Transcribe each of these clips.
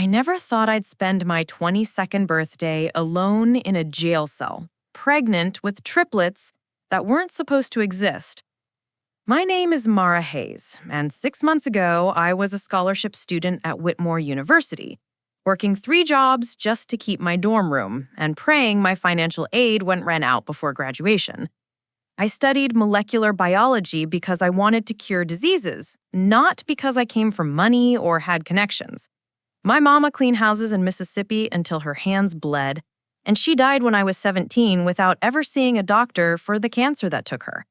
I never thought I'd spend my 22nd birthday alone in a jail cell, pregnant with triplets that weren't supposed to exist. My name is Mara Hayes, and 6 months ago, I was a scholarship student at Whitmore University, working 3 jobs just to keep my dorm room and praying my financial aid wouldn't run out before graduation. I studied molecular biology because I wanted to cure diseases, not because I came from money or had connections. My mama cleaned houses in Mississippi until her hands bled, and she died when I was 17 without ever seeing a doctor for the cancer that took her.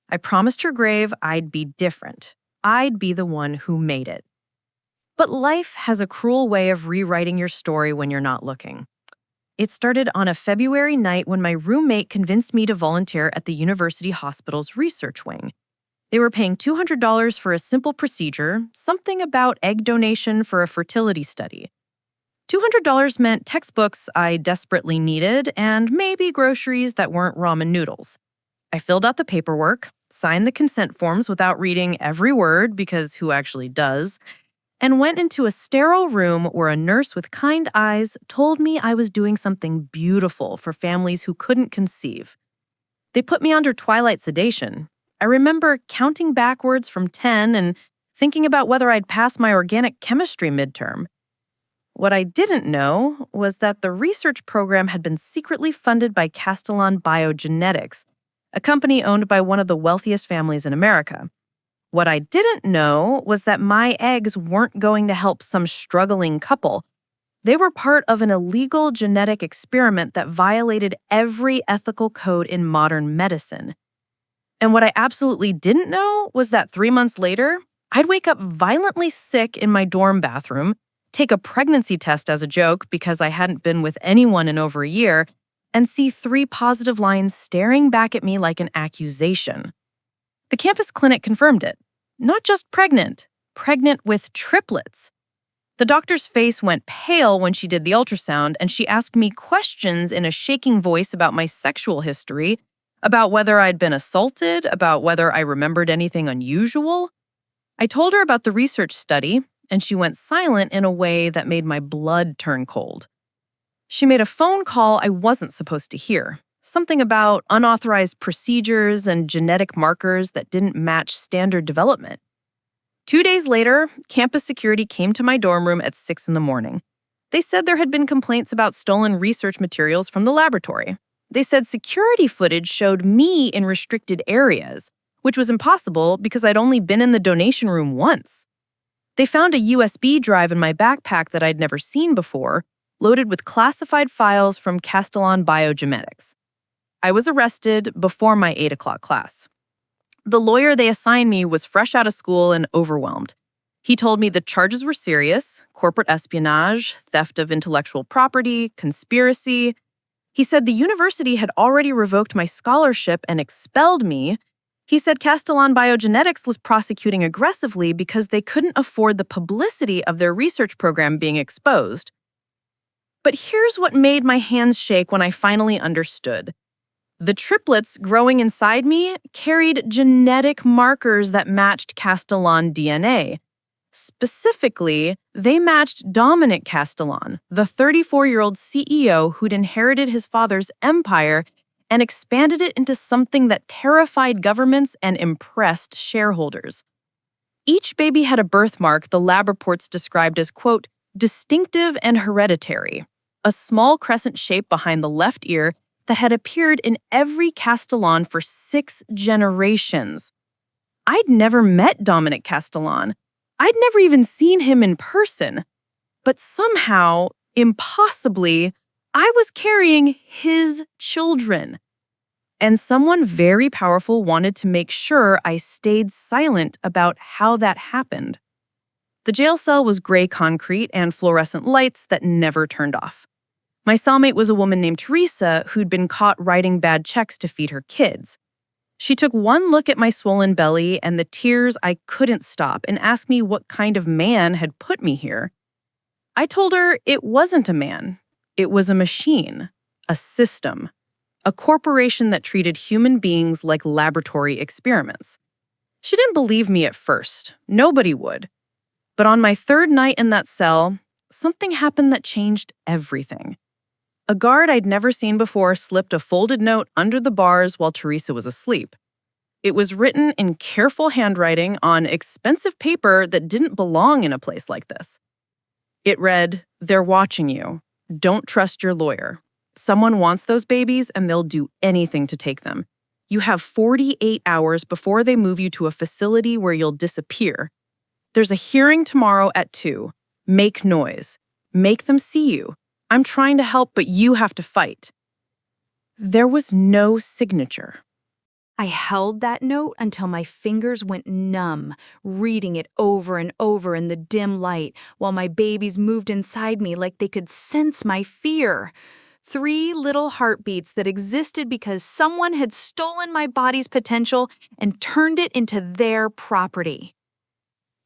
I promised her grave I'd be different. I'd be the one who made it. But life has a cruel way of rewriting your story when you're not looking. It started on a February night when my roommate convinced me to volunteer at the university hospital's research wing. They were paying $200 for a simple procedure, something about egg donation for a fertility study. $200 meant textbooks I desperately needed and maybe groceries that weren't ramen noodles. I filled out the paperwork, signed the consent forms without reading every word because who actually does, and went into a sterile room where a nurse with kind eyes told me I was doing something beautiful for families who couldn't conceive. They put me under twilight sedation. I remember counting backwards from 10 and thinking about whether I'd pass my organic chemistry midterm. What I didn't know was that the research program had been secretly funded by Castellan Biogenetics, a company owned by one of the wealthiest families in America. What I didn't know was that my eggs weren't going to help some struggling couple. They were part of an illegal genetic experiment that violated every ethical code in modern medicine. And what I absolutely didn't know was that 3 months later, I'd wake up violently sick in my dorm bathroom, take a pregnancy test as a joke because I hadn't been with anyone in over a year, and see 3 positive lines staring back at me like an accusation. The campus clinic confirmed it. Not just pregnant with triplets. The doctor's face went pale when she did the ultrasound, and she asked me questions in a shaking voice about my sexual history, about whether I'd been assaulted, about whether I remembered anything unusual. I told her about the research study, and she went silent in a way that made my blood turn cold. She made a phone call I wasn't supposed to hear. Something about unauthorized procedures and genetic markers that didn't match standard development. 2 days later, campus security came to my dorm room at 6 a.m. They said there had been complaints about stolen research materials from the laboratory. They said security footage showed me in restricted areas, which was impossible because I'd only been in the donation room once. They found a USB drive in my backpack that I'd never seen before, loaded with classified files from Castellan Biogenetics. I was arrested before my 8 o'clock class. The lawyer they assigned me was fresh out of school and overwhelmed. He told me the charges were serious: corporate espionage, theft of intellectual property, conspiracy. He said the university had already revoked my scholarship and expelled me. He said Castellan Biogenetics was prosecuting aggressively because they couldn't afford the publicity of their research program being exposed. But here's what made my hands shake when I finally understood. The triplets growing inside me carried genetic markers that matched Castellan DNA. Specifically, they matched Dominic Castellan, the 34-year-old CEO who'd inherited his father's empire and expanded it into something that terrified governments and impressed shareholders. Each baby had a birthmark the lab reports described as, quote, distinctive and hereditary, a small crescent shape behind the left ear that had appeared in every Castellan for 6 generations. I'd never met Dominic Castellan. I'd never even seen him in person. But somehow, impossibly, I was carrying his children. And someone very powerful wanted to make sure I stayed silent about how that happened. The jail cell was gray concrete and fluorescent lights that never turned off. My cellmate was a woman named Teresa who'd been caught writing bad checks to feed her kids. She took one look at my swollen belly and the tears I couldn't stop and asked me what kind of man had put me here. I told her it wasn't a man. It was a machine, a system, a corporation that treated human beings like laboratory experiments. She didn't believe me at first. Nobody would. But on my 3rd night in that cell, something happened that changed everything. A guard I'd never seen before slipped a folded note under the bars while Teresa was asleep. It was written in careful handwriting on expensive paper that didn't belong in a place like this. It read, "They're watching you. Don't trust your lawyer. Someone wants those babies and they'll do anything to take them. You have 48 hours before they move you to a facility where you'll disappear. There's a hearing tomorrow at 2. Make noise. Make them see you. I'm trying to help, but you have to fight." There was no signature. I held that note until my fingers went numb, reading it over and over in the dim light, while my babies moved inside me like they could sense my fear. 3 little heartbeats that existed because someone had stolen my body's potential and turned it into their property.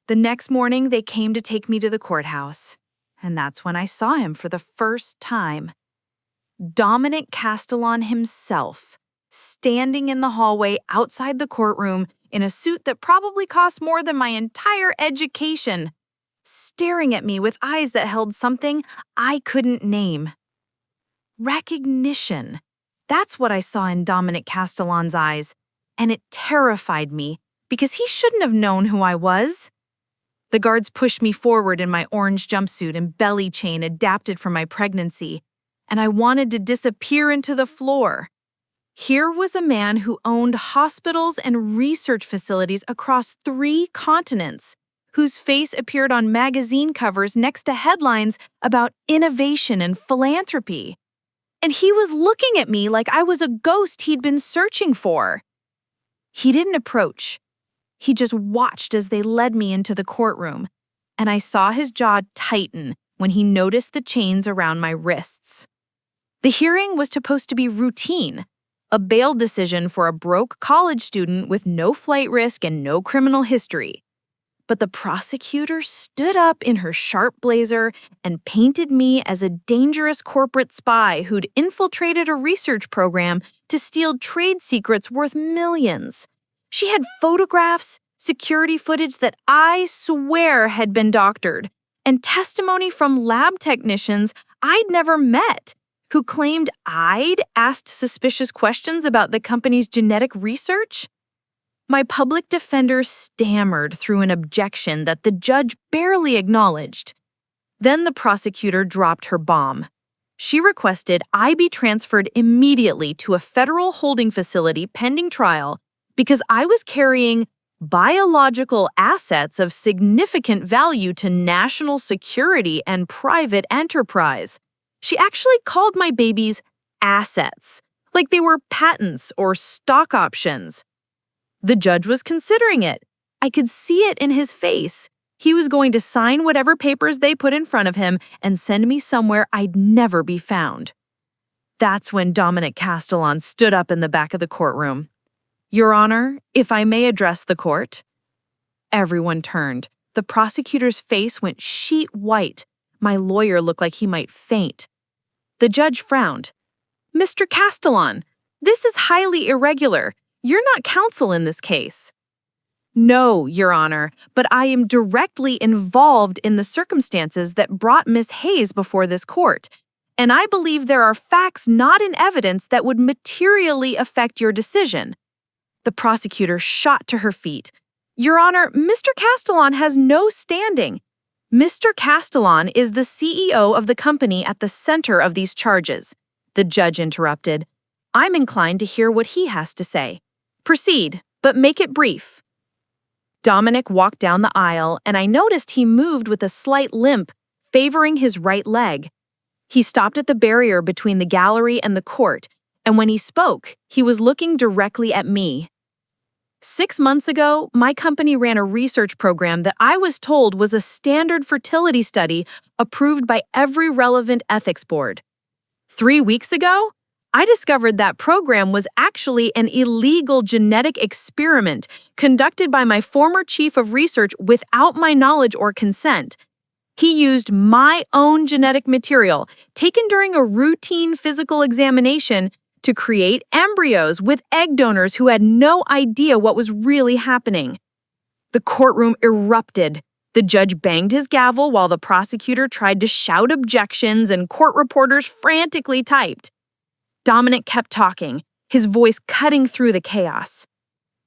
The next morning, they came to take me to the courthouse, and that's when I saw him for the first time. Dominic Castellan himself, standing in the hallway outside the courtroom in a suit that probably cost more than my entire education, staring at me with eyes that held something I couldn't name. Recognition. That's what I saw in Dominic Castellan's eyes, and it terrified me because he shouldn't have known who I was. The guards pushed me forward in my orange jumpsuit and belly chain adapted for my pregnancy, and I wanted to disappear into the floor. Here was a man who owned hospitals and research facilities across 3 continents, whose face appeared on magazine covers next to headlines about innovation and philanthropy. And he was looking at me like I was a ghost he'd been searching for. He didn't approach. He just watched as they led me into the courtroom, and I saw his jaw tighten when he noticed the chains around my wrists. The hearing was supposed to be routine, a bail decision for a broke college student with no flight risk and no criminal history. But the prosecutor stood up in her sharp blazer and painted me as a dangerous corporate spy who'd infiltrated a research program to steal trade secrets worth millions. She had photographs, security footage that I swear had been doctored, and testimony from lab technicians I'd never met, who claimed I'd asked suspicious questions about the company's genetic research. My public defender stammered through an objection that the judge barely acknowledged. Then the prosecutor dropped her bomb. She requested I be transferred immediately to a federal holding facility pending trial because I was carrying biological assets of significant value to national security and private enterprise. She actually called my babies assets, like they were patents or stock options. The judge was considering it. I could see it in his face. He was going to sign whatever papers they put in front of him and send me somewhere I'd never be found. That's when Dominic Castellan stood up in the back of the courtroom. "Your Honor, if I may address the court." Everyone turned. The prosecutor's face went sheet white. My lawyer looked like he might faint. The judge frowned. "Mr. Castellan, this is highly irregular. You're not counsel in this case." "No, Your Honor, but I am directly involved in the circumstances that brought Miss Hayes before this court, and I believe there are facts not in evidence that would materially affect your decision." The prosecutor shot to her feet. "Your Honor, Mr. Castellan has no standing. Mr. Castellan is the CEO of the company at the center of these charges." The judge interrupted. "I'm inclined to hear what he has to say. Proceed, but make it brief." Dominic walked down the aisle, and I noticed he moved with a slight limp, favoring his right leg. He stopped at the barrier between the gallery and the court, and when he spoke, he was looking directly at me. 6 months ago, my company ran a research program that I was told was a standard fertility study approved by every relevant ethics board. 3 weeks ago, I discovered that program was actually an illegal genetic experiment conducted by my former chief of research without my knowledge or consent. He used my own genetic material, taken during a routine physical examination, to create embryos with egg donors who had no idea what was really happening. The courtroom erupted. The judge banged his gavel while the prosecutor tried to shout objections and court reporters frantically typed. Dominic kept talking, his voice cutting through the chaos.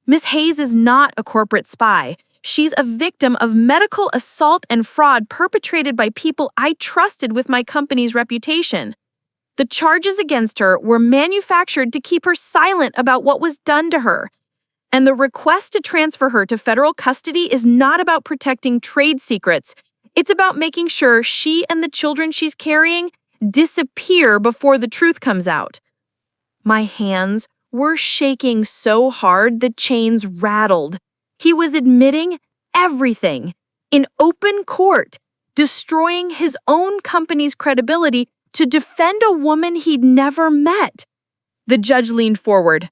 Miss Hayes is not a corporate spy. She's a victim of medical assault and fraud perpetrated by people I trusted with my company's reputation. The charges against her were manufactured to keep her silent about what was done to her. And the request to transfer her to federal custody is not about protecting trade secrets. It's about making sure she and the children she's carrying disappear before the truth comes out. My hands were shaking so hard the chains rattled. He was admitting everything in open court, destroying his own company's credibility to defend a woman he'd never met. The judge leaned forward.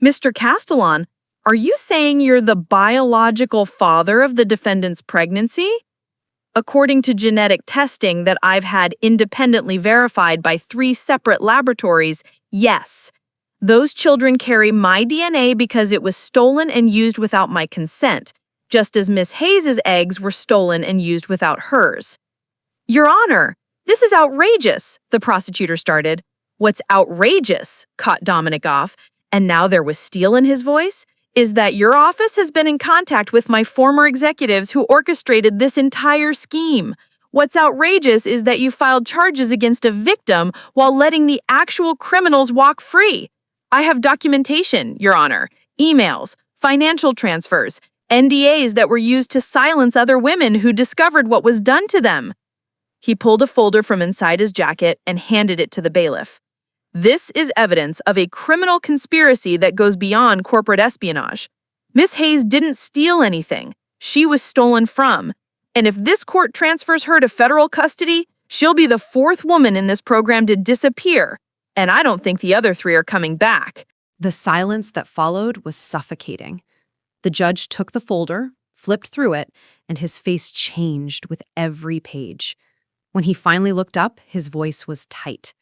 Mr. Castellan, are you saying you're the biological father of the defendant's pregnancy? According to genetic testing that I've had independently verified by 3 separate laboratories, yes. Those children carry my DNA because it was stolen and used without my consent, just as Miss Hayes' eggs were stolen and used without hers. Your Honor, this is outrageous, the prosecutor started. What's outrageous, caught Dominic off, and now there was steel in his voice, is that your office has been in contact with my former executives who orchestrated this entire scheme. What's outrageous is that you filed charges against a victim while letting the actual criminals walk free. I have documentation, Your Honor, emails, financial transfers, NDAs that were used to silence other women who discovered what was done to them. He pulled a folder from inside his jacket and handed it to the bailiff. This is evidence of a criminal conspiracy that goes beyond corporate espionage. Miss Hayes didn't steal anything. She was stolen from. And if this court transfers her to federal custody, she'll be the 4th woman in this program to disappear. And I don't think the other 3 are coming back. The silence that followed was suffocating. The judge took the folder, flipped through it, and his face changed with every page. When he finally looked up, his voice was tight.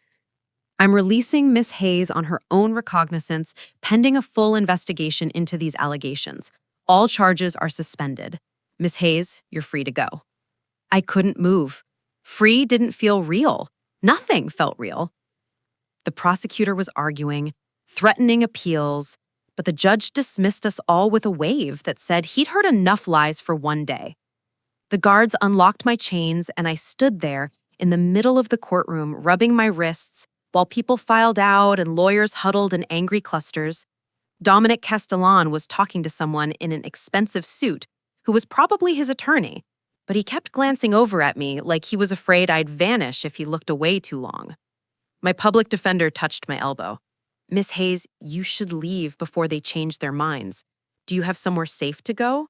I'm releasing Miss Hayes on her own recognizance, pending a full investigation into these allegations. All charges are suspended. Miss Hayes, you're free to go. I couldn't move. Free didn't feel real. Nothing felt real. The prosecutor was arguing, threatening appeals, but the judge dismissed us all with a wave that said he'd heard enough lies for one day. The guards unlocked my chains, and I stood there in the middle of the courtroom, rubbing my wrists, while people filed out and lawyers huddled in angry clusters. Dominic Castellan was talking to someone in an expensive suit who was probably his attorney, but he kept glancing over at me like he was afraid I'd vanish if he looked away too long. My public defender touched my elbow. Miss Hayes, you should leave before they change their minds. Do you have somewhere safe to go?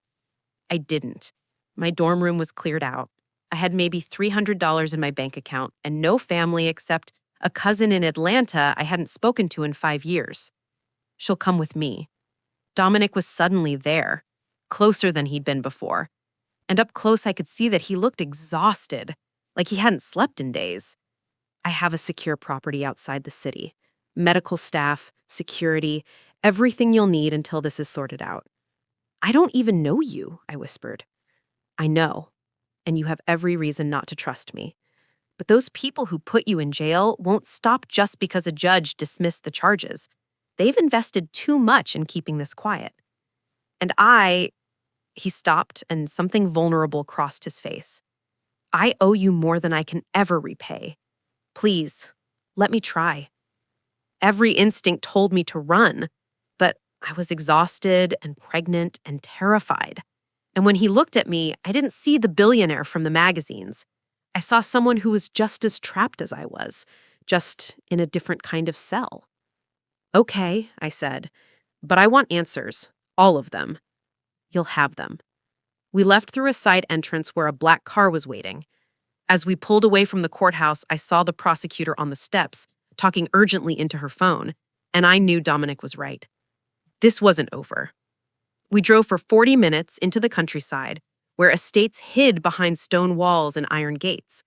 I didn't. My dorm room was cleared out. I had maybe $300 in my bank account and no family except a cousin in Atlanta I hadn't spoken to in 5 years. She'll come with me. Dominic was suddenly there, closer than he'd been before. And up close I could see that he looked exhausted, like he hadn't slept in days. I have a secure property outside the city. Medical staff, security, everything you'll need until this is sorted out. I don't even know you, I whispered. I know, and you have every reason not to trust me. But those people who put you in jail won't stop just because a judge dismissed the charges. They've invested too much in keeping this quiet. And he stopped and something vulnerable crossed his face. I owe you more than I can ever repay. Please, let me try. Every instinct told me to run, but I was exhausted and pregnant and terrified. And when he looked at me, I didn't see the billionaire from the magazines. I saw someone who was just as trapped as I was, just in a different kind of cell. Okay, I said, but I want answers, all of them. You'll have them. We left through a side entrance where a black car was waiting. As we pulled away from the courthouse, I saw the prosecutor on the steps, talking urgently into her phone, and I knew Dominic was right. This wasn't over. We drove for 40 minutes into the countryside, where estates hid behind stone walls and iron gates.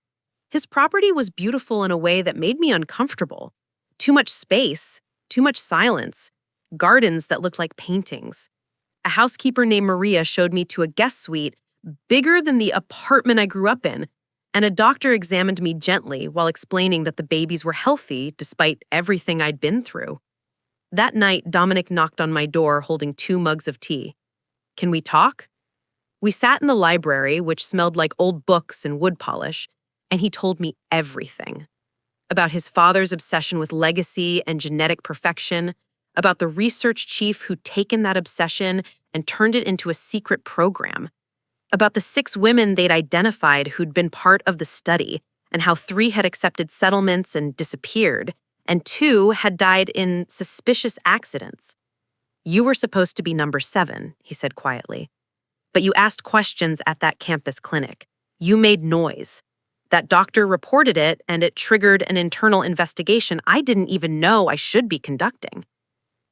His property was beautiful in a way that made me uncomfortable. Too much space, too much silence, gardens that looked like paintings. A housekeeper named Maria showed me to a guest suite bigger than the apartment I grew up in, and a doctor examined me gently while explaining that the babies were healthy despite everything I'd been through. That night, Dominic knocked on my door holding 2 mugs of tea. "Can we talk?" We sat in the library, which smelled like old books and wood polish, and he told me everything. About his father's obsession with legacy and genetic perfection, about the research chief who'd taken that obsession and turned it into a secret program, about the 6 women they'd identified who'd been part of the study, and how 3 had accepted settlements and disappeared, and 2 had died in suspicious accidents. "You were supposed to be number 7, he said quietly. "But you asked questions at that campus clinic. You made noise. That doctor reported it, and it triggered an internal investigation I didn't even know I should be conducting.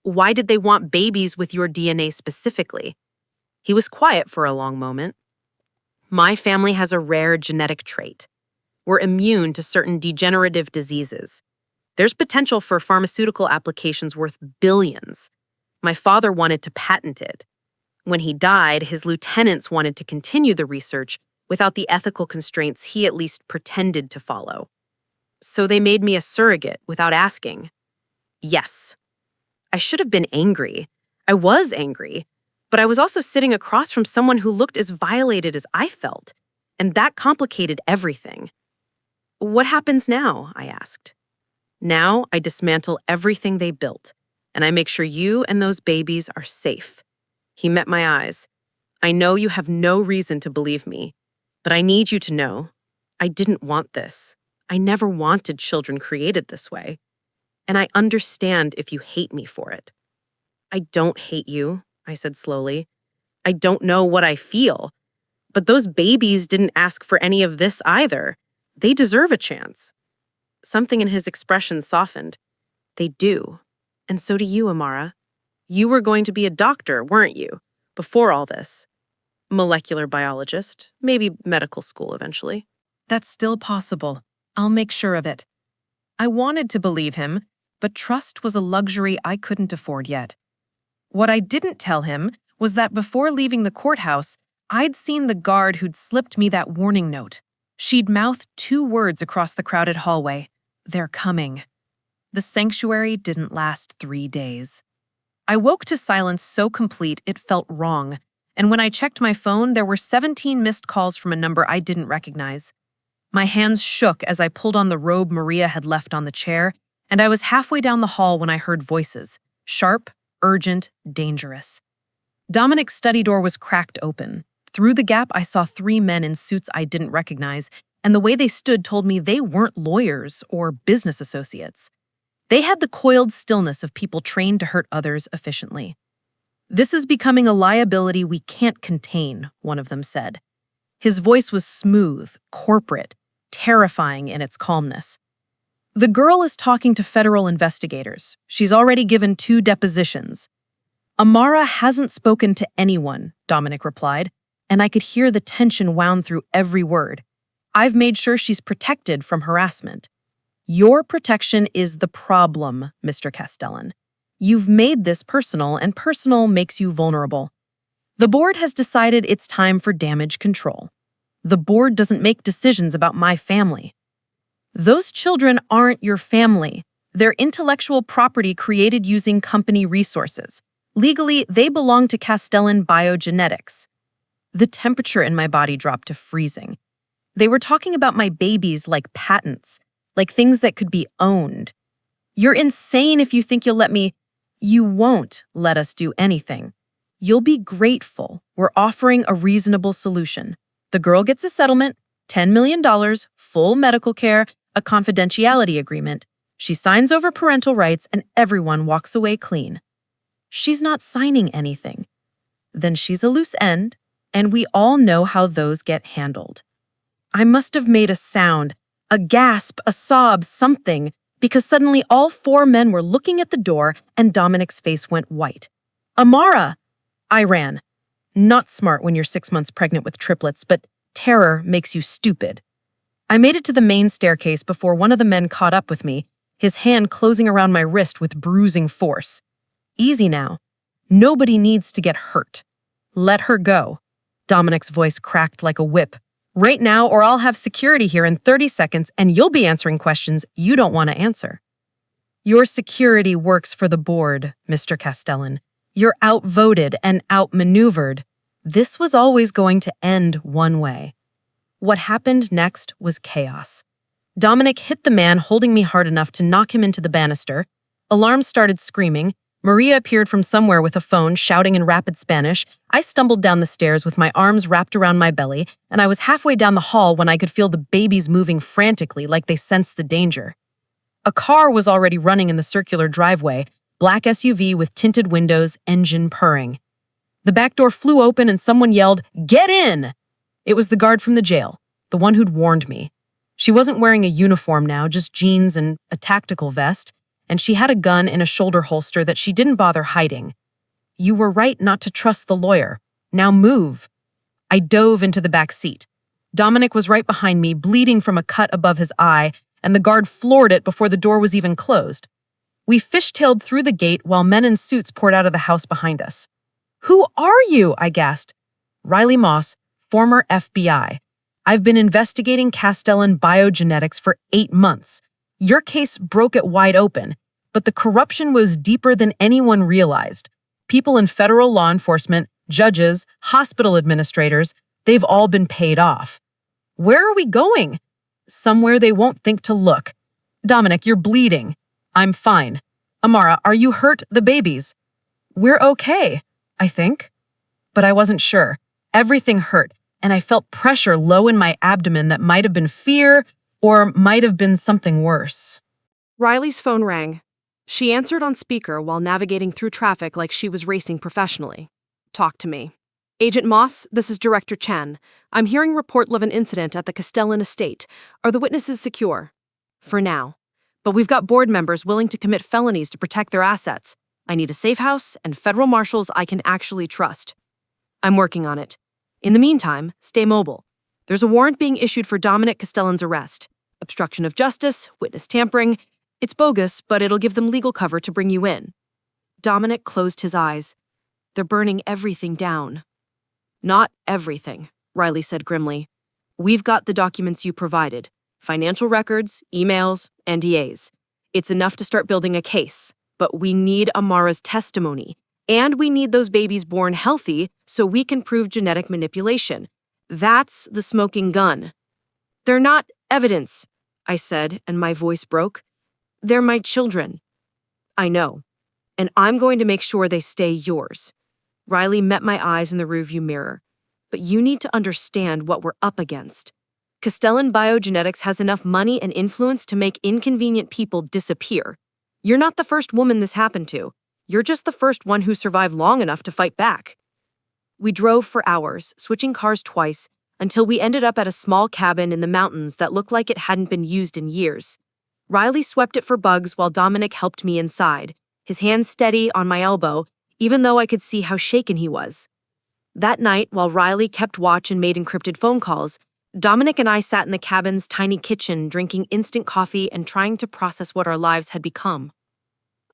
Why did they want babies with your DNA specifically?" He was quiet for a long moment. "My family has a rare genetic trait. We're immune to certain degenerative diseases. There's potential for pharmaceutical applications worth billions. My father wanted to patent it. When he died, his lieutenants wanted to continue the research without the ethical constraints he at least pretended to follow. So they made me a surrogate without asking. Yes. I should have been angry. I was angry. But I was also sitting across from someone who looked as violated as I felt, and that complicated everything. "What happens now?" I asked. "Now I dismantle everything they built, and I make sure you and those babies are safe." He met my eyes. "I know you have no reason to believe me, but I need you to know, I didn't want this. I never wanted children created this way. And I understand if you hate me for it." "I don't hate you," I said slowly. "I don't know what I feel. But those babies didn't ask for any of this either. They deserve a chance." Something in his expression softened. "They do. And so do you, Amara. You were going to be a doctor, weren't you, before all this? Molecular biologist, maybe medical school eventually." That's still possible. I'll make sure of it. I wanted to believe him, but trust was a luxury I couldn't afford yet. What I didn't tell him was that before leaving the courthouse, I'd seen the guard who'd slipped me that warning note. She'd mouthed 2 words across the crowded hallway. "They're coming." The sanctuary didn't last 3 days. I woke to silence so complete it felt wrong, and when I checked my phone, there were 17 missed calls from a number I didn't recognize. My hands shook as I pulled on the robe Maria had left on the chair, and I was halfway down the hall when I heard voices, sharp, urgent, dangerous. Dominic's study door was cracked open. Through the gap, I saw 3 men in suits I didn't recognize, and the way they stood told me they weren't lawyers or business associates. They had the coiled stillness of people trained to hurt others efficiently. "This is becoming a liability we can't contain," one of them said. His voice was smooth, corporate, terrifying in its calmness. "The girl is talking to federal investigators. She's already given 2 depositions." "Amara hasn't spoken to anyone," Dominic replied, and I could hear the tension wound through every word. "I've made sure she's protected from harassment." "Your protection is the problem, Mr. Castellan. You've made this personal, and personal makes you vulnerable. The board has decided it's time for damage control. The board doesn't make decisions about my family. Those children aren't your family. They're intellectual property created using company resources. Legally, they belong to Castellan Biogenetics." The temperature in my body dropped to freezing. They were talking about my babies like patents, like things that could be owned. "You're insane if you think you'll let me—" "You won't let us do anything. You'll be grateful. We're offering a reasonable solution. The girl gets a settlement, $10 million, full medical care, a confidentiality agreement. She signs over parental rights, and everyone walks away clean." "She's not signing anything." "Then she's a loose end, and we all know how those get handled." I must have made a sound, a gasp, a sob, something, because suddenly all 4 men were looking at the door and Dominic's face went white. "Amara!" I ran. Not smart when you're 6 months pregnant with triplets, but terror makes you stupid. I made it to the main staircase before one of the men caught up with me, his hand closing around my wrist with bruising force. "Easy now. Nobody needs to get hurt. Let her go." Dominic's voice cracked like a whip. Right now, or I'll have security here in 30 seconds and you'll be answering questions you don't want to answer. Your security works for the board, Mr. Castellan. You're outvoted and outmaneuvered. This was always going to end one way. What happened next was chaos. Dominic hit the man holding me hard enough to knock him into the banister. Alarms started screaming. Maria appeared from somewhere with a phone, shouting in rapid Spanish. I stumbled down the stairs with my arms wrapped around my belly, and I was halfway down the hall when I could feel the babies moving frantically like they sensed the danger. A car was already running in the circular driveway, black SUV with tinted windows, engine purring. The back door flew open and someone yelled, "Get in!" It was the guard from the jail, the one who'd warned me. She wasn't wearing a uniform now, just jeans and a tactical vest, and she had a gun in a shoulder holster that she didn't bother hiding. You were right not to trust the lawyer. Now move. I dove into the back seat. Dominic was right behind me, bleeding from a cut above his eye, and the guard floored it before the door was even closed. We fishtailed through the gate while men in suits poured out of the house behind us. "Who are you?" I gasped. "Riley Moss, former FBI. I've been investigating Castellan biogenetics for 8 months. Your case broke it wide open, but the corruption was deeper than anyone realized. People in federal law enforcement, judges, hospital administrators, they've all been paid off. Where are we going? Somewhere they won't think to look. Dominic, you're bleeding. I'm fine. Amara, are you hurt? The babies? We're okay, I think. But I wasn't sure. Everything hurt, and I felt pressure low in my abdomen that might have been fear or might have been something worse. Riley's phone rang. She answered on speaker while navigating through traffic like she was racing professionally. "Talk to me." "Agent Moss, this is Director Chen. I'm hearing report of an incident at the Castellan estate. Are the witnesses secure?" "For now. But we've got board members willing to commit felonies to protect their assets. I need a safe house and federal marshals I can actually trust." "I'm working on it. In the meantime, stay mobile. There's a warrant being issued for Dominic Castellan's arrest. Obstruction of justice, witness tampering. It's bogus, but it'll give them legal cover to bring you in." Dominic closed his eyes. "They're burning everything down." "Not everything," Riley said grimly. "We've got the documents you provided. Financial records, emails, NDAs. It's enough to start building a case, but we need Amara's testimony. And we need those babies born healthy so we can prove genetic manipulation. That's the smoking gun." "They're not evidence," I said, and my voice broke. "They're my children." "I know, and I'm going to make sure they stay yours." Riley met my eyes in the rearview mirror. "But you need to understand what we're up against. Castellan Biogenetics has enough money and influence to make inconvenient people disappear. You're not the first woman this happened to. You're just the first one who survived long enough to fight back." We drove for hours, switching cars twice, until we ended up at a small cabin in the mountains that looked like it hadn't been used in years. Riley swept it for bugs while Dominic helped me inside, his hand steady on my elbow, even though I could see how shaken he was. That night, while Riley kept watch and made encrypted phone calls, Dominic and I sat in the cabin's tiny kitchen drinking instant coffee and trying to process what our lives had become.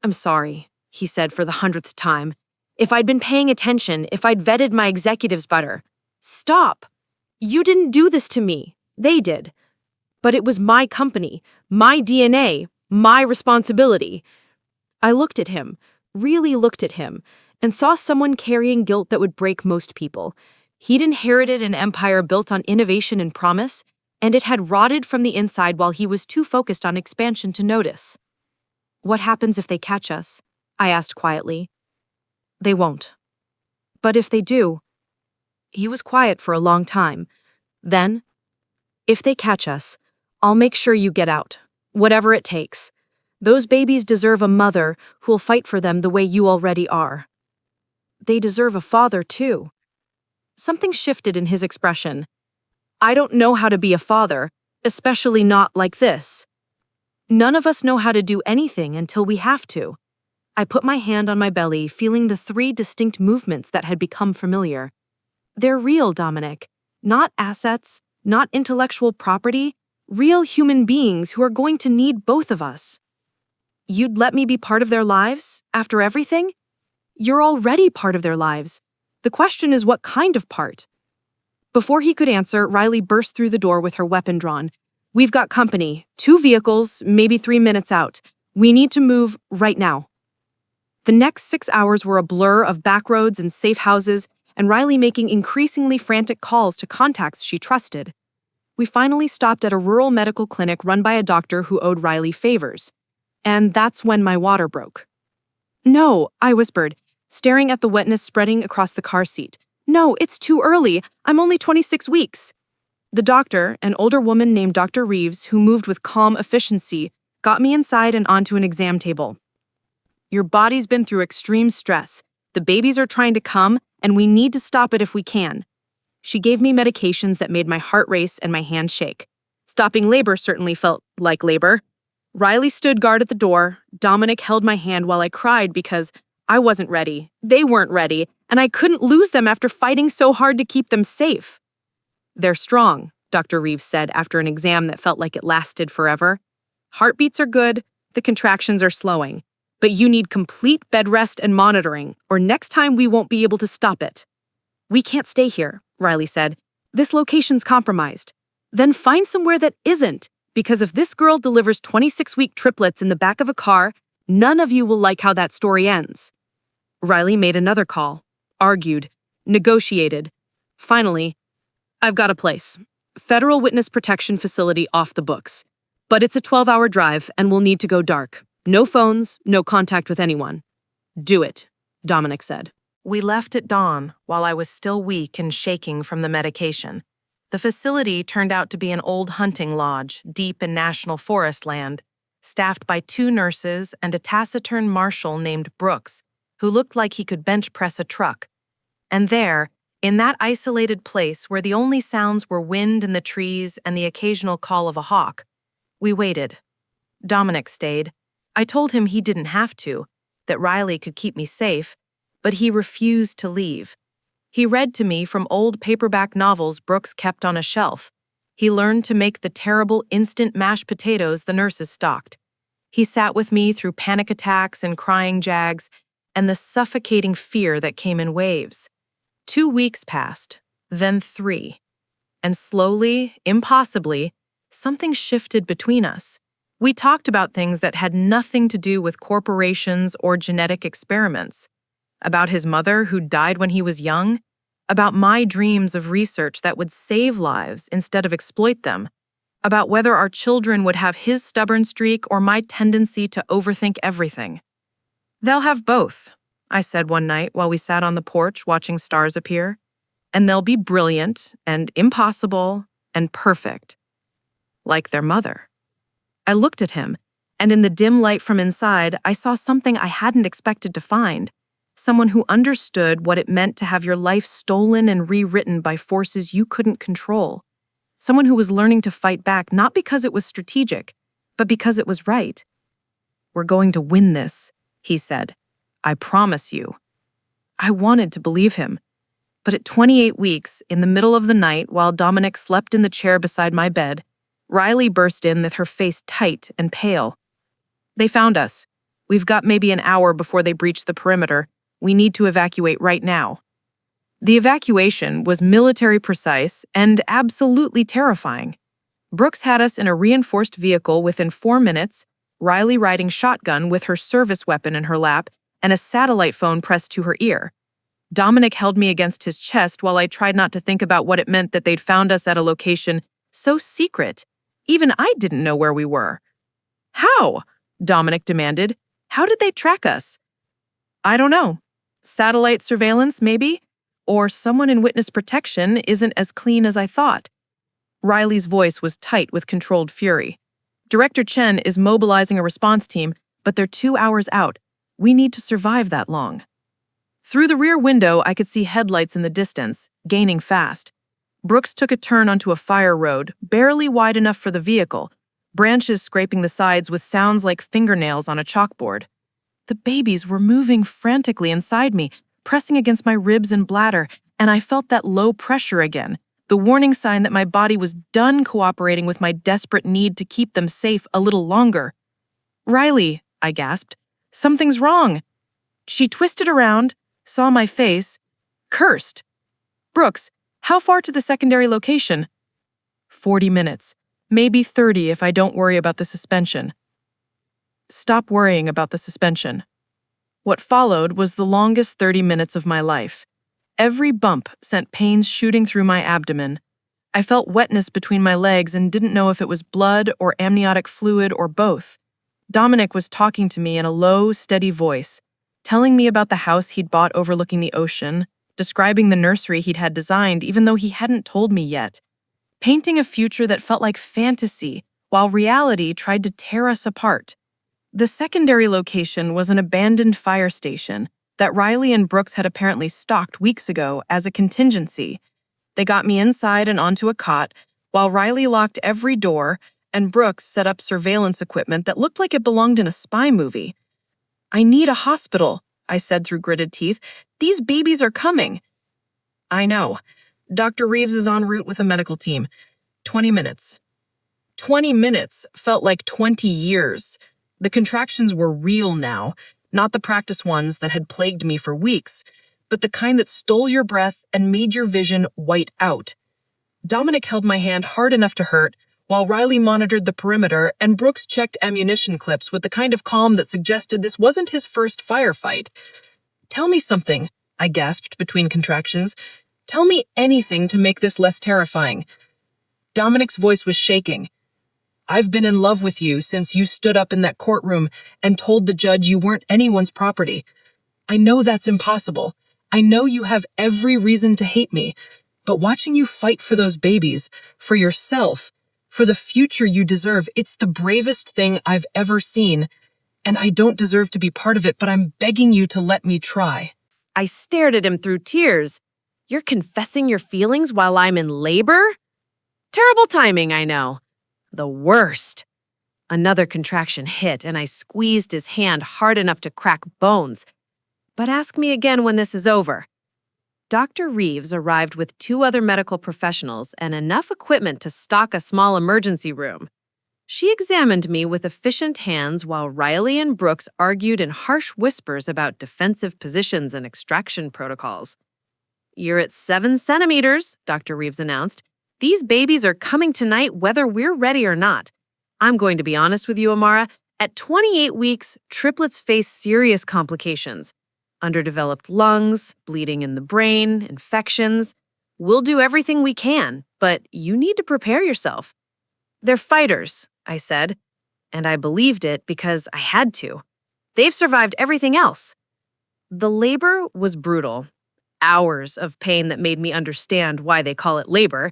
"I'm sorry," he said for the 100th time. "If I'd been paying attention, if I'd vetted my executives better." "Stop! You didn't do this to me. They did. But it was my company, my DNA, my responsibility." I looked at him, really looked at him, and saw someone carrying guilt that would break most people. He'd inherited an empire built on innovation and promise, and it had rotted from the inside while he was too focused on expansion to notice. "What happens if they catch us?" I asked quietly. "They won't. But if they do..." He was quiet for a long time. Then, "If they catch us, I'll make sure you get out, whatever it takes. Those babies deserve a mother who'll fight for them the way you already are. They deserve a father, too." Something shifted in his expression. "I don't know how to be a father, especially not like this. None of us know how to do anything until we have to." I put my hand on my belly, feeling the 3 distinct movements that had become familiar. "They're real, Dominic. Not assets, not intellectual property, real human beings who are going to need both of us." "You'd let me be part of their lives, after everything?" "You're already part of their lives. The question is what kind of part?" Before he could answer, Riley burst through the door with her weapon drawn. "We've got company. 2 vehicles, maybe 3 minutes out. We need to move right now." The next 6 hours were a blur of back roads and safe houses, and Riley making increasingly frantic calls to contacts she trusted. We finally stopped at a rural medical clinic run by a doctor who owed Riley favors. And that's when my water broke. "No," I whispered, staring at the wetness spreading across the car seat. "No, it's too early. I'm only 26 weeks." The doctor, an older woman named Dr. Reeves, who moved with calm efficiency, got me inside and onto an exam table. "Your body's been through extreme stress. The babies are trying to come, and we need to stop it if we can." She gave me medications that made my heart race and my hands shake. Stopping labor certainly felt like labor. Riley stood guard at the door. Dominic held my hand while I cried because I wasn't ready. They weren't ready, and I couldn't lose them after fighting so hard to keep them safe. "They're strong," Dr. Reeves said after an exam that felt like it lasted forever. "Heartbeats are good, the contractions are slowing. But you need complete bed rest and monitoring, or next time we won't be able to stop it." "We can't stay here," Riley said. "This location's compromised." "Then find somewhere that isn't, because if this girl delivers 26-week triplets in the back of a car, none of you will like how that story ends." Riley made another call, argued, negotiated. Finally, "I've got a place. Federal Witness Protection Facility off the books. But it's a 12-hour drive and we'll need to go dark. No phones, no contact with anyone." "Do it," Dominic said. We left at dawn while I was still weak and shaking from the medication. The facility turned out to be an old hunting lodge deep in national forest land, staffed by 2 nurses and a taciturn marshal named Brooks, who looked like he could bench press a truck. And there, in that isolated place where the only sounds were wind in the trees and the occasional call of a hawk, we waited. Dominic stayed. I told him he didn't have to, that Riley could keep me safe, but he refused to leave. He read to me from old paperback novels Brooks kept on a shelf. He learned to make the terrible instant mashed potatoes the nurses stocked. He sat with me through panic attacks and crying jags, and the suffocating fear that came in waves. 2 weeks passed, then 3. And slowly, impossibly, something shifted between us. We talked about things that had nothing to do with corporations or genetic experiments. About his mother who died when he was young, about my dreams of research that would save lives instead of exploit them, about whether our children would have his stubborn streak or my tendency to overthink everything. "They'll have both," I said one night while we sat on the porch watching stars appear. "And they'll be brilliant and impossible and perfect, like their mother." I looked at him, and in the dim light from inside, I saw something I hadn't expected to find. Someone who understood what it meant to have your life stolen and rewritten by forces you couldn't control. Someone who was learning to fight back not because it was strategic, but because it was right. "We're going to win this," he said. "I promise you." I wanted to believe him. But at 28 weeks, in the middle of the night while Dominic slept in the chair beside my bed, Riley burst in with her face tight and pale. "They found us. We've got maybe an hour before they breach the perimeter. We need to evacuate right now." The evacuation was military precise and absolutely terrifying. Brooks had us in a reinforced vehicle within 4 minutes, Riley riding shotgun with her service weapon in her lap and a satellite phone pressed to her ear. Dominic held me against his chest while I tried not to think about what it meant that they'd found us at a location so secret. Even I didn't know where we were. "How?" Dominic demanded. "How did they track us?" "I don't know. Satellite surveillance, maybe? Or someone in witness protection isn't as clean as I thought." Riley's voice was tight with controlled fury. "Director Chen is mobilizing a response team, but they're 2 hours out. We need to survive that long." Through the rear window, I could see headlights in the distance, gaining fast. Brooks took a turn onto a fire road, barely wide enough for the vehicle, branches scraping the sides with sounds like fingernails on a chalkboard. The babies were moving frantically inside me, pressing against my ribs and bladder, and I felt that low pressure again, the warning sign that my body was done cooperating with my desperate need to keep them safe a little longer. "Riley," I gasped, "something's wrong." She twisted around, saw my face, cursed. "Brooks, How far to the secondary location? 40 minutes. Maybe 30 if I don't worry about the suspension. Stop worrying about the suspension. What followed was the longest 30 minutes of my life. Every bump sent pains shooting through my abdomen. I felt wetness between my legs and didn't know if it was blood or amniotic fluid or both. Dominic was talking to me in a low, steady voice, telling me about the house he'd bought overlooking the ocean, describing the nursery he'd had designed even though he hadn't told me yet, painting a future that felt like fantasy while reality tried to tear us apart. The secondary location was an abandoned fire station that Riley and Brooks had apparently stalked weeks ago as a contingency. They got me inside and onto a cot, while Riley locked every door and Brooks set up surveillance equipment that looked like it belonged in a spy movie. "I need a hospital," I said through gritted teeth. "These babies are coming." "I know. Dr. Reeves is en route with a medical team. 20 minutes. 20 minutes felt like 20 years. The contractions were real now, not the practice ones that had plagued me for weeks, but the kind that stole your breath and made your vision white out. Dominic held my hand hard enough to hurt, while Riley monitored the perimeter and Brooks checked ammunition clips with the kind of calm that suggested this wasn't his first firefight. "Tell me something," I gasped between contractions. "Tell me anything to make this less terrifying." Dominic's voice was shaking. "I've been in love with you since you stood up in that courtroom and told the judge you weren't anyone's property. I know that's impossible. I know you have every reason to hate me, but watching you fight for those babies, for yourself, for the future you deserve, it's the bravest thing I've ever seen. And I don't deserve to be part of it, but I'm begging you to let me try." I stared at him through tears. "You're confessing your feelings while I'm in labor? Terrible timing, I know. The worst." Another contraction hit, and I squeezed his hand hard enough to crack bones. "But ask me again when this is over." Dr. Reeves arrived with 2 other medical professionals and enough equipment to stock a small emergency room. She examined me with efficient hands while Riley and Brooks argued in harsh whispers about defensive positions and extraction protocols. "You're at 7 centimeters, Dr. Reeves announced. "These babies are coming tonight whether we're ready or not. I'm going to be honest with you, Amara. At 28 weeks, triplets face serious complications. Underdeveloped lungs, bleeding in the brain, infections. We'll do everything we can, but you need to prepare yourself." "They're fighters," I said, and I believed it because I had to. "They've survived everything else." The labor was brutal. Hours of pain that made me understand why they call it labor.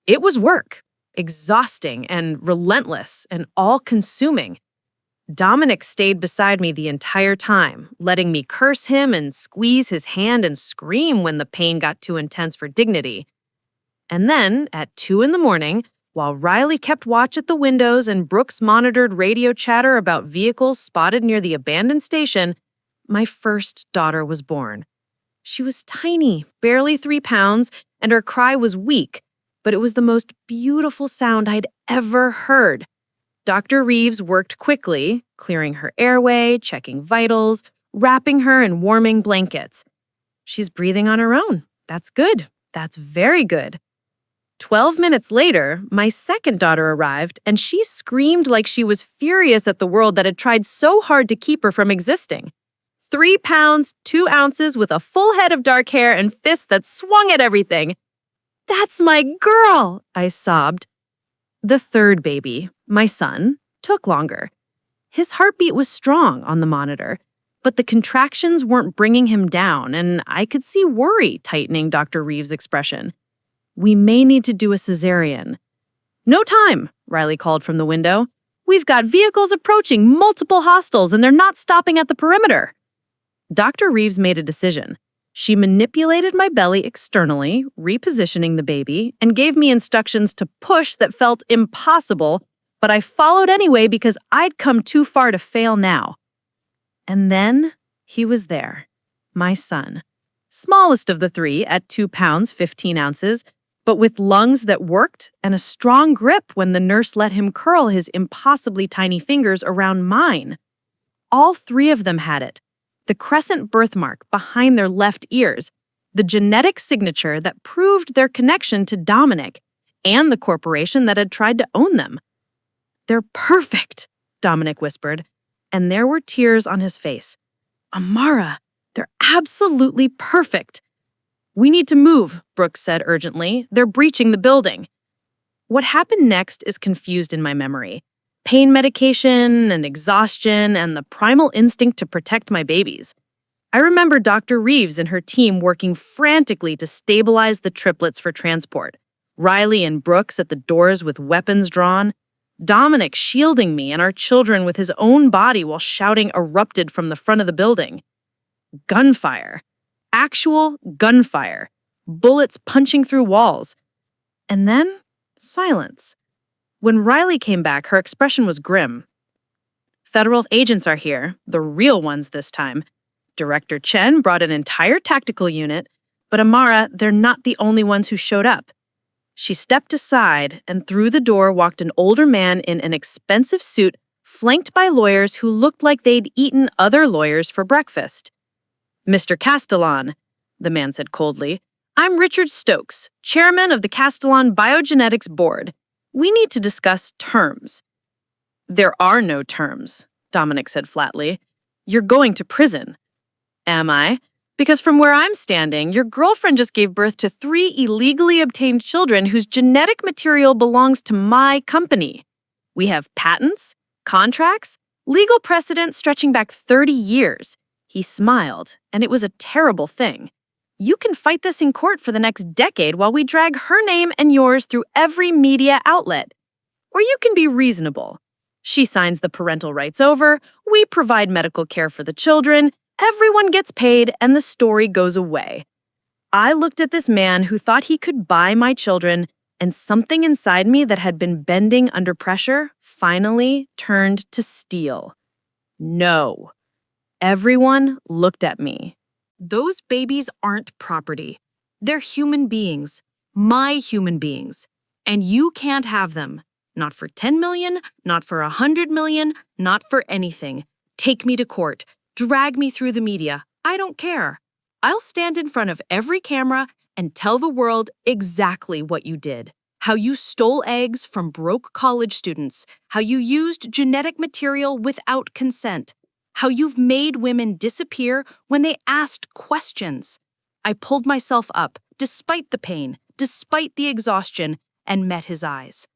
It was work, exhausting and relentless and all-consuming. Dominic stayed beside me the entire time, letting me curse him and squeeze his hand and scream when the pain got too intense for dignity. And then, at 2 in the morning, while Riley kept watch at the windows and Brooks monitored radio chatter about vehicles spotted near the abandoned station, my first daughter was born. She was tiny, barely 3 pounds, and her cry was weak, but it was the most beautiful sound I'd ever heard. Dr. Reeves worked quickly, clearing her airway, checking vitals, wrapping her in warming blankets. "She's breathing on her own. That's good. That's very good." 12 minutes later, my second daughter arrived, and she screamed like she was furious at the world that had tried so hard to keep her from existing. 3 pounds, 2 ounces with a full head of dark hair and fists that swung at everything. "That's my girl," I sobbed. The third baby, my son, took longer. His heartbeat was strong on the monitor, but the contractions weren't bringing him down, and I could see worry tightening Dr. Reeves' expression. "We may need to do a cesarean." "No time," Riley called from the window. "We've got vehicles approaching multiple hostiles, and they're not stopping at the perimeter." Dr. Reeves made a decision. She manipulated my belly externally, repositioning the baby, and gave me instructions to push that felt impossible, but I followed anyway because I'd come too far to fail now. And then he was there, my son. Smallest of the 3 at 2 pounds, 15 ounces, but with lungs that worked and a strong grip when the nurse let him curl his impossibly tiny fingers around mine. All 3 of them had it. The crescent birthmark behind their left ears, the genetic signature that proved their connection to Dominic and the corporation that had tried to own them. "They're perfect," Dominic whispered, and there were tears on his face. "Amara, they're absolutely perfect." "We need to move," Brooks said urgently. "They're breaching the building." What happened next is confused in my memory. Pain medication and exhaustion and the primal instinct to protect my babies. I remember Dr. Reeves and her team working frantically to stabilize the triplets for transport. Riley and Brooks at the doors with weapons drawn. Dominic shielding me and our children with his own body while shouting erupted from the front of the building. Gunfire. Actual gunfire. Bullets punching through walls. And then, silence. When Riley came back, her expression was grim. "Federal agents are here, the real ones this time. Director Chen brought an entire tactical unit, but Amara, they're not the only ones who showed up." She stepped aside, and through the door walked an older man in an expensive suit, flanked by lawyers who looked like they'd eaten other lawyers for breakfast. "Mr. Castellan," the man said coldly, "I'm Richard Stokes, chairman of the Castellan Biogenetics Board. We need to discuss terms." "There are no terms," Dominic said flatly. "You're going to prison." "Am I? Because from where I'm standing, your girlfriend just gave birth to 3 illegally obtained children whose genetic material belongs to my company. We have patents, contracts, legal precedent stretching back 30 years. He smiled, and it was a terrible thing. You can fight this in court for the next decade while we drag her name and yours through every media outlet. Or you can be reasonable. She signs the parental rights over, we provide medical care for the children, everyone gets paid, and the story goes away." I looked at this man who thought he could buy my children, and something inside me that had been bending under pressure finally turned to steel. No. Everyone looked at me. "Those babies aren't property. They're human beings, my human beings, and you can't have them. Not for 10 million, not for 100 million, not for anything. Take me to court. Drag me through the media. I don't care. I'll stand in front of every camera and tell the world exactly what you did. How you stole eggs from broke college students. How you used genetic material without consent. How you've made women disappear when they asked questions." I pulled myself up, despite the pain, despite the exhaustion, and met his eyes.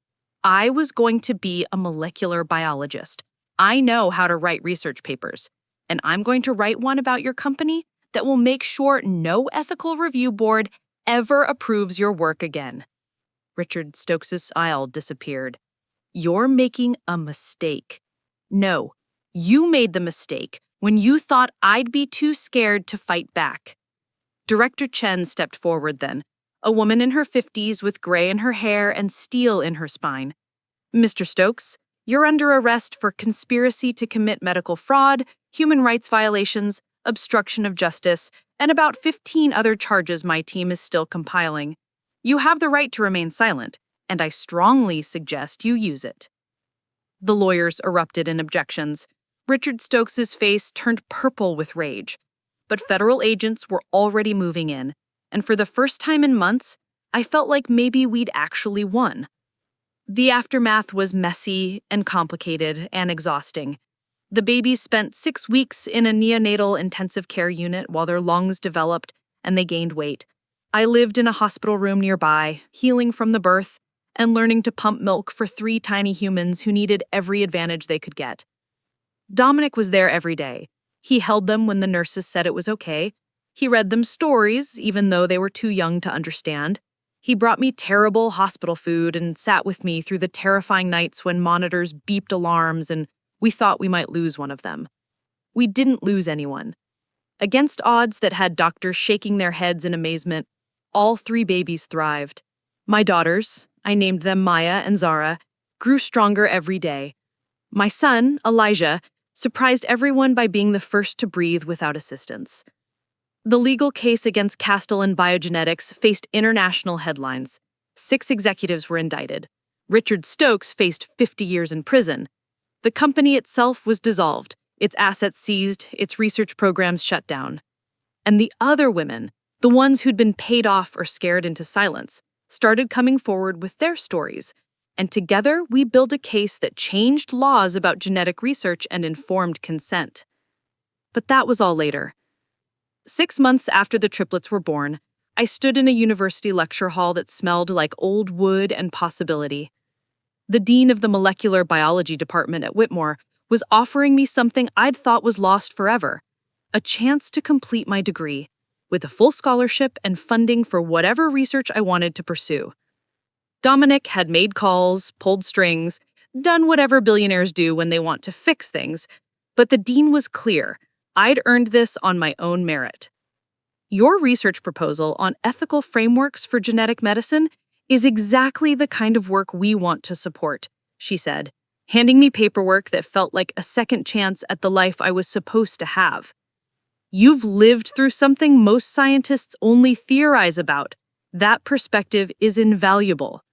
I was going to be a molecular biologist. I know how to write research papers. And I'm going to write one about your company that will make sure no ethical review board ever approves your work again. Richard Stokes' smile disappeared. "You're making a mistake. No, you made the mistake when you thought I'd be too scared to fight back." Director Chen stepped forward then, a woman in her 50s with gray in her hair and steel in her spine. "Mr. Stokes, you're under arrest for conspiracy to commit medical fraud, human rights violations, obstruction of justice, and about 15 other charges my team is still compiling. You have the right to remain silent, and I strongly suggest you use it." The lawyers erupted in objections. Richard Stokes' face turned purple with rage. But federal agents were already moving in, and for the first time in months, I felt like maybe we'd actually won. The aftermath was messy and complicated and exhausting. The babies spent 6 weeks in a neonatal intensive care unit while their lungs developed and they gained weight. I lived in a hospital room nearby, healing from the birth and learning to pump milk for 3 tiny humans who needed every advantage they could get. Dominic was there every day. He held them when the nurses said it was okay. He read them stories, even though they were too young to understand. He brought me terrible hospital food and sat with me through the terrifying nights when monitors beeped alarms and we thought we might lose one of them. We didn't lose anyone. Against odds that had doctors shaking their heads in amazement, all 3 babies thrived. My daughters, I named them Maya and Zara, grew stronger every day. My son, Elijah, surprised everyone by being the first to breathe without assistance. The legal case against Castellan Biogenetics faced international headlines. 6 executives were indicted. Richard Stokes faced 50 years in prison. The company itself was dissolved, its assets seized, its research programs shut down. And the other women, The ones who'd been paid off or scared into silence started coming forward with their stories, and together we built a case that changed laws about genetic research and informed consent. But that was all later. 6 months after the triplets were born, I stood in a university lecture hall that smelled like old wood and possibility. The dean of the molecular biology department at Whitmore was offering me something I'd thought was lost forever, a chance to complete my degree, with a full scholarship and funding for whatever research I wanted to pursue. Dominic had made calls, pulled strings, done whatever billionaires do when they want to fix things, but the dean was clear. I'd earned this on my own merit. Your research proposal on ethical frameworks for genetic medicine is exactly the kind of work we want to support, she said, handing me paperwork that felt like a second chance at the life I was supposed to have. You've lived through something most scientists only theorize about. That perspective is invaluable.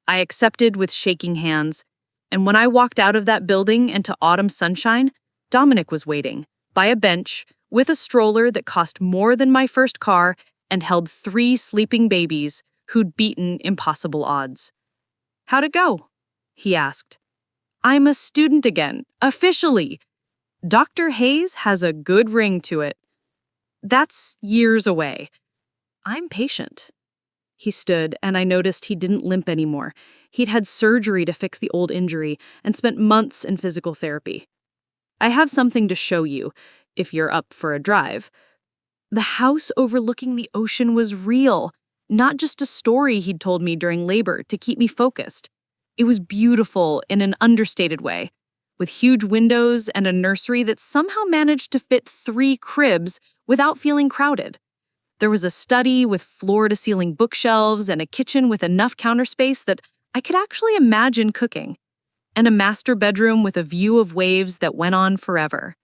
I accepted with shaking hands, and when I walked out of that building into autumn sunshine, Dominic was waiting, by a bench, with a stroller that cost more than my first car and held 3 sleeping babies who'd beaten impossible odds. "How'd it go?" he asked. "I'm a student again, officially. Dr. Hayes has a good ring to it. That's years away. I'm patient." He stood, and I noticed he didn't limp anymore. He'd had surgery to fix the old injury and spent months in physical therapy. "I have something to show you, if you're up for a drive." The house overlooking the ocean was real, not just a story he'd told me during labor to keep me focused. It was beautiful in an understated way, with huge windows and a nursery that somehow managed to fit 3 cribs without feeling crowded. There was a study with floor-to-ceiling bookshelves and a kitchen with enough counter space that I could actually imagine cooking, and a master bedroom with a view of waves that went on forever.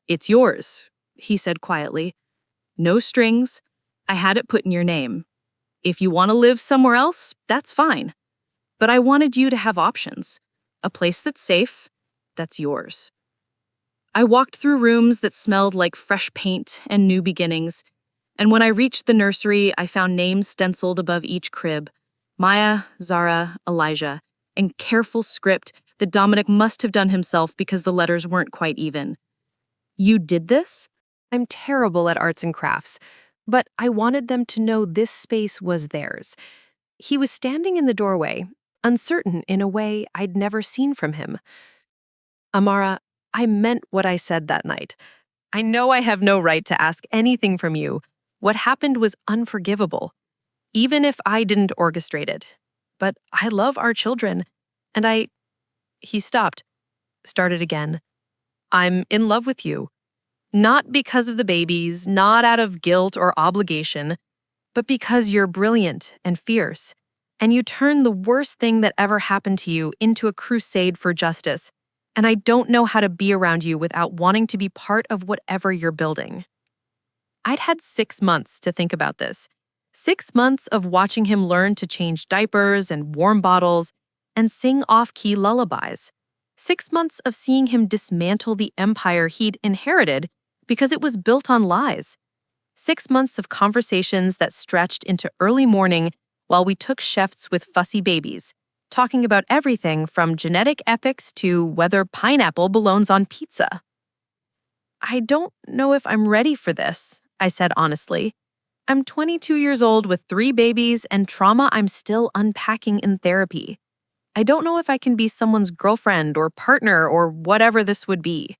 "It's yours," he said quietly. "No strings. I had it put in your name. If you want to live somewhere else, that's fine. But I wanted you to have options. A place that's safe, that's yours." I walked through rooms that smelled like fresh paint and new beginnings, and when I reached the nursery, I found names stenciled above each crib: Maya, Zara, Elijah, and careful script that Dominic must have done himself because the letters weren't quite even. "You did this?" I'm terrible at arts and crafts, but I wanted them to know this space was theirs. He was standing in the doorway, uncertain in a way I'd never seen from him. "Amara, I meant what I said that night. I know I have no right to ask anything from you. What happened was unforgivable, even if I didn't orchestrate it. But I love our children, and He stopped, started again. "I'm in love with you. Not because of the babies, not out of guilt or obligation, but because you're brilliant and fierce, and you turn the worst thing that ever happened to you into a crusade for justice, and I don't know how to be around you without wanting to be part of whatever you're building." I'd had 6 months to think about this. 6 months of watching him learn to change diapers and warm bottles and sing off-key lullabies. 6 months of seeing him dismantle the empire he'd inherited because it was built on lies. 6 months of conversations that stretched into early morning while we took shifts with fussy babies, talking about everything from genetic ethics to whether pineapple belongs on pizza. "I don't know if I'm ready for this," I said honestly. "I'm 22 years old with 3 babies and trauma I'm still unpacking in therapy. I don't know if I can be someone's girlfriend or partner or whatever this would be."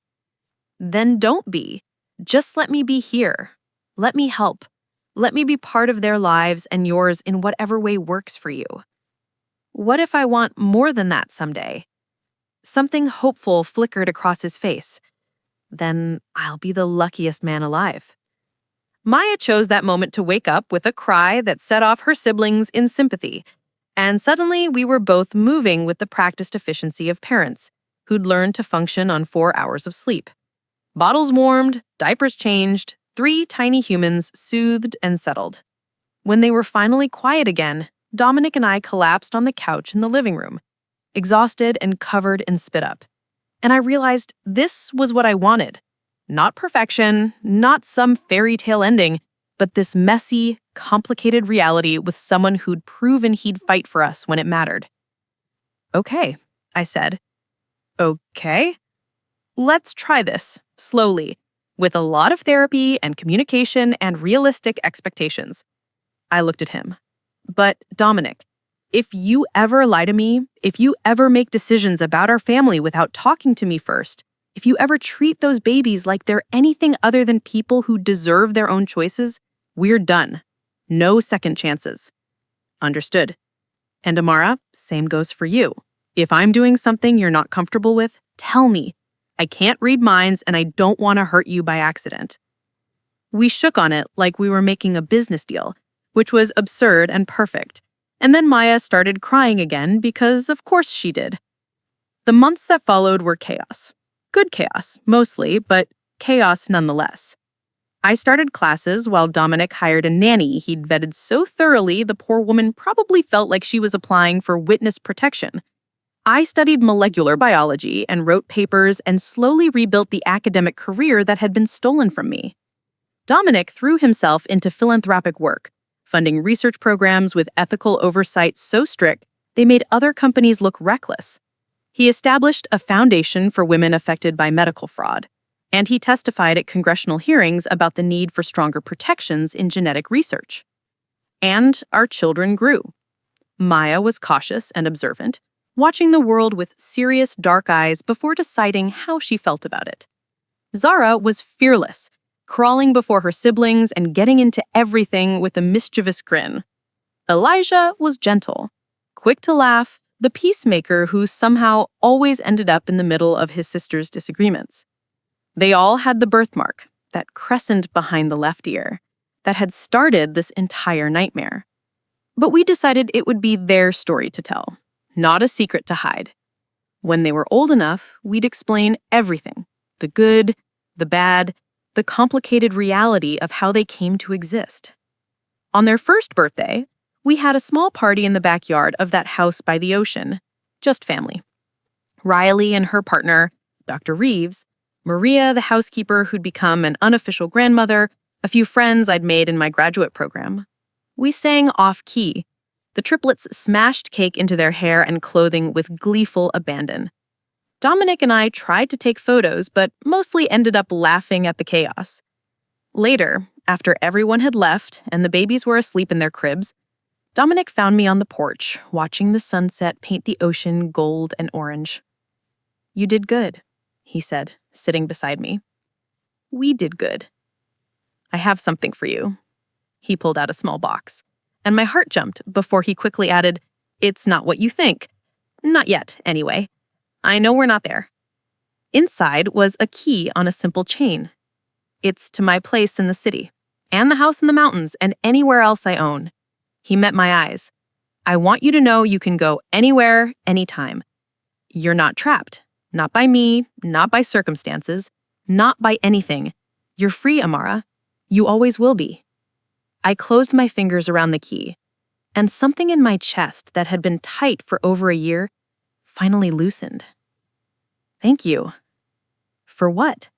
"Then don't be. Just let me be here. Let me help. Let me be part of their lives and yours in whatever way works for you." "What if I want more than that someday?" Something hopeful flickered across his face. "Then I'll be the luckiest man alive." Maya chose that moment to wake up with a cry that set off her siblings in sympathy, and suddenly we were both moving with the practiced efficiency of parents who'd learned to function on 4 hours of sleep. Bottles warmed, diapers changed, 3 tiny humans soothed and settled. When they were finally quiet again, Dominic and I collapsed on the couch in the living room, exhausted and covered in spit up. And I realized this was what I wanted. Not perfection, not some fairy tale ending, but this messy, complicated reality with someone who'd proven he'd fight for us when it mattered. Okay, I said. Okay. Let's try this, slowly, with a lot of therapy and communication and realistic expectations. I looked at him. But, Dominic, if you ever lie to me, if you ever make decisions about our family without talking to me first, if you ever treat those babies like they're anything other than people who deserve their own choices, we're done. No second chances. Understood. And Amara, same goes for you. If I'm doing something you're not comfortable with, tell me. I can't read minds and I don't want to hurt you by accident. We shook on it like we were making a business deal, which was absurd and perfect. And then Maya started crying again because of course she did. The months that followed were chaos. Good chaos, mostly, but chaos nonetheless. I started classes while Dominic hired a nanny he'd vetted so thoroughly the poor woman probably felt like she was applying for witness protection. I studied molecular biology and wrote papers and slowly rebuilt the academic career that had been stolen from me. Dominic threw himself into philanthropic work, funding research programs with ethical oversight so strict they made other companies look reckless. He established a foundation for women affected by medical fraud, and he testified at congressional hearings about the need for stronger protections in genetic research. And our children grew. Maya was cautious and observant, watching the world with serious, dark eyes before deciding how she felt about it. Zara was fearless, crawling before her siblings and getting into everything with a mischievous grin. Elijah was gentle, quick to laugh, the peacemaker who somehow always ended up in the middle of his sister's disagreements. They all had the birthmark, that crescent behind the left ear, that had started this entire nightmare. But we decided it would be their story to tell, not a secret to hide. When they were old enough, we'd explain everything, the good, the bad, the complicated reality of how they came to exist. On their first birthday, we had a small party in the backyard of that house by the ocean, just family. Riley and her partner, Dr. Reeves, Maria, the housekeeper who'd become an unofficial grandmother, a few friends I'd made in my graduate program. We sang off-key. The triplets smashed cake into their hair and clothing with gleeful abandon. Dominic and I tried to take photos, but mostly ended up laughing at the chaos. Later, after everyone had left and the babies were asleep in their cribs, Dominic found me on the porch, watching the sunset paint the ocean gold and orange. "You did good," he said, sitting beside me. "We did good. I have something for you." He pulled out a small box, and my heart jumped before he quickly added, "It's not what you think. Not yet, anyway. I know we're not there." Inside was a key on a simple chain. "It's to my place in the city, and the house in the mountains, and anywhere else I own." He met my eyes. "I want you to know you can go anywhere, anytime. You're not trapped. Not by me, not by circumstances, not by anything. You're free, Amara. You always will be." I closed my fingers around the key, and something in my chest that had been tight for over a year finally loosened. Thank you. For what?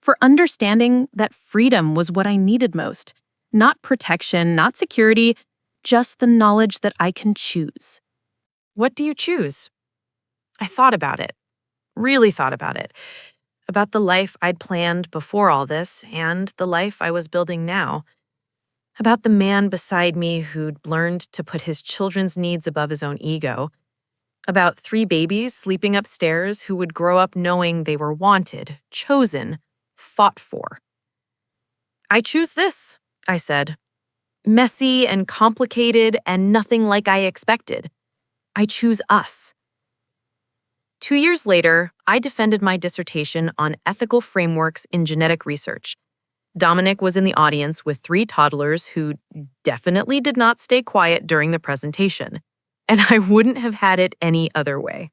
For understanding that freedom was what I needed most. Not protection, not security, just the knowledge that I can choose. What do you choose? I thought about it. Really thought about it. About the life I'd planned before all this and the life I was building now. About the man beside me who'd learned to put his children's needs above his own ego. About 3 babies sleeping upstairs who would grow up knowing they were wanted, chosen, fought for. I choose this, I said. Messy and complicated and nothing like I expected. I choose us. 2 years later, I defended my dissertation on ethical frameworks in genetic research. Dominic was in the audience with 3 toddlers who definitely did not stay quiet during the presentation, and I wouldn't have had it any other way.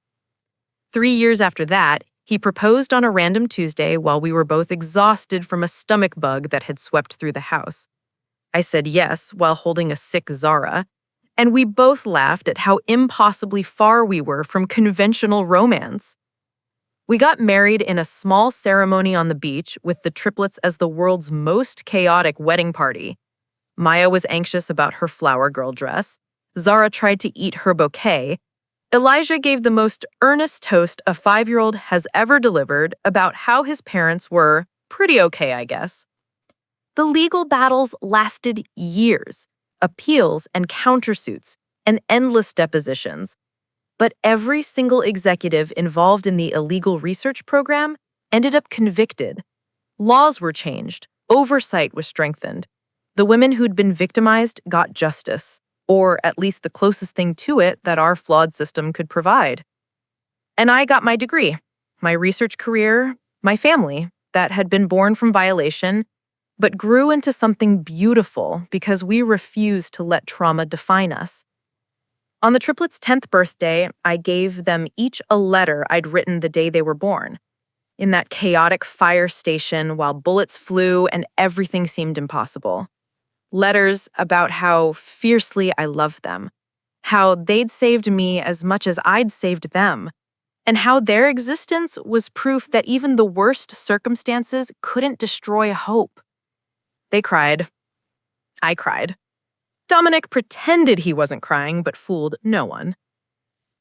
3 years after that, he proposed on a random Tuesday while we were both exhausted from a stomach bug that had swept through the house. I said yes while holding a sick Zara, and we both laughed at how impossibly far we were from conventional romance. We got married in a small ceremony on the beach with the triplets as the world's most chaotic wedding party, Maya was anxious about her flower girl dress. Zara tried to eat her bouquet. Elijah gave the most earnest toast a 5-year-old has ever delivered about how his parents were pretty okay, I guess. The legal battles lasted years, appeals and countersuits, and endless depositions. But every single executive involved in the illegal research program ended up convicted. Laws were changed, oversight was strengthened. The women who'd been victimized got justice, or at least the closest thing to it that our flawed system could provide. And I got my degree, my research career, my family that had been born from violation, but grew into something beautiful because we refused to let trauma define us. On the triplets' 10th birthday, I gave them each a letter I'd written the day they were born. In that chaotic fire station while bullets flew and everything seemed impossible. Letters about how fiercely I loved them, how they'd saved me as much as I'd saved them, and how their existence was proof that even the worst circumstances couldn't destroy hope. They cried. I cried. Dominic pretended he wasn't crying, but fooled no one.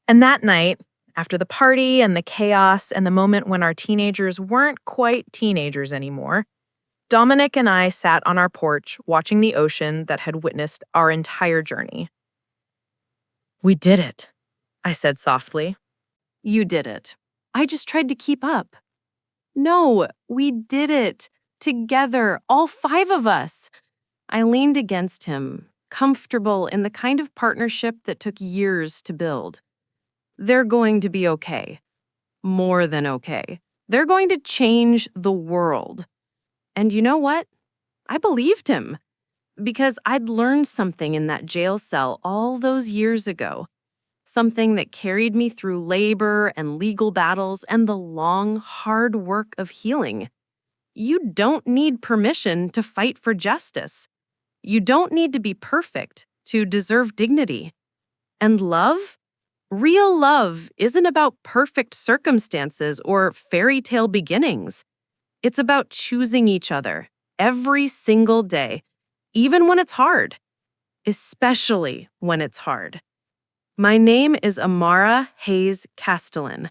And that night, after the party and the chaos and the moment when our teenagers weren't quite teenagers anymore, Dominic and I sat on our porch watching the ocean that had witnessed our entire journey. "We did it," I said softly. You did it. I just tried to keep up. No, we did it. Together, all 5 of us. I leaned against him, comfortable in the kind of partnership that took years to build. They're going to be okay. More than okay. They're going to change the world. And you know what? I believed him. Because I'd learned something in that jail cell all those years ago. Something that carried me through labor and legal battles and the long, hard work of healing. You don't need permission to fight for justice. You don't need to be perfect to deserve dignity. And love? Real love isn't about perfect circumstances or fairy tale beginnings. It's about choosing each other every single day, even when it's hard, especially when it's hard. My name is Amara Hayes Castellan.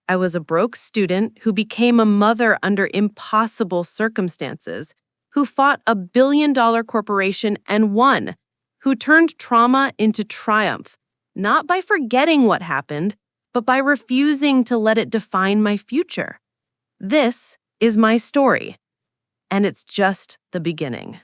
I was a broke student who became a mother under impossible circumstances, who fought a billion-dollar corporation and won, who turned trauma into triumph, not by forgetting what happened, but by refusing to let it define my future. This is my story, and it's just the beginning.